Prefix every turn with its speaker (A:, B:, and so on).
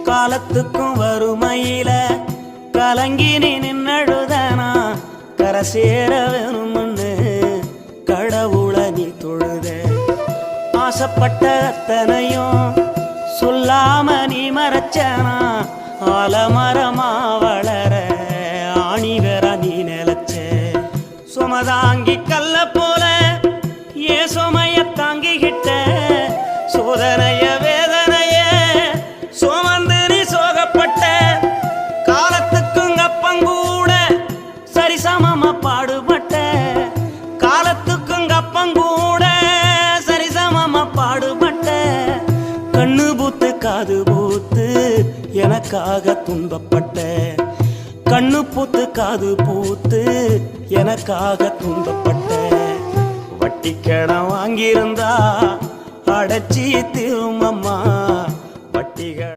A: காலத்துக்கும் வறுமையில கலங்கி நீ நின்னழுதனா கரை சேர வேணும்னு கடவுளை நீ தொழுத. ஆசைப்பட்ட அத்தனையும் சொல்லாம நீ மறைச்சனா ஆலமரமா வளர ஆணி வேற நீ நிலச்ச. சுமதாங்கி கல்ல போல ஏ சுமைய தாங்கிக்கிட்ட சோதனைய வேதனைய சுமந்து நீ சோகப்பட்ட. காலத்துக்கும் அப்பங்கூட சரிசமமா பாடுபட்ட. காலத்துக்கும் அப்பங்கூட சரிசமமா பாடுபட்ட. கண்ணு பூத்து காது பூத்து எனக்காக துன்பப்பட்ட. கண்ணு பூத்து காது பூத்து எனக்காக துன்பப்பட்ட. வட்டி கடன் வாங்கியிருந்தா அடைச்சி திரும்பம்மா வட்டிகள்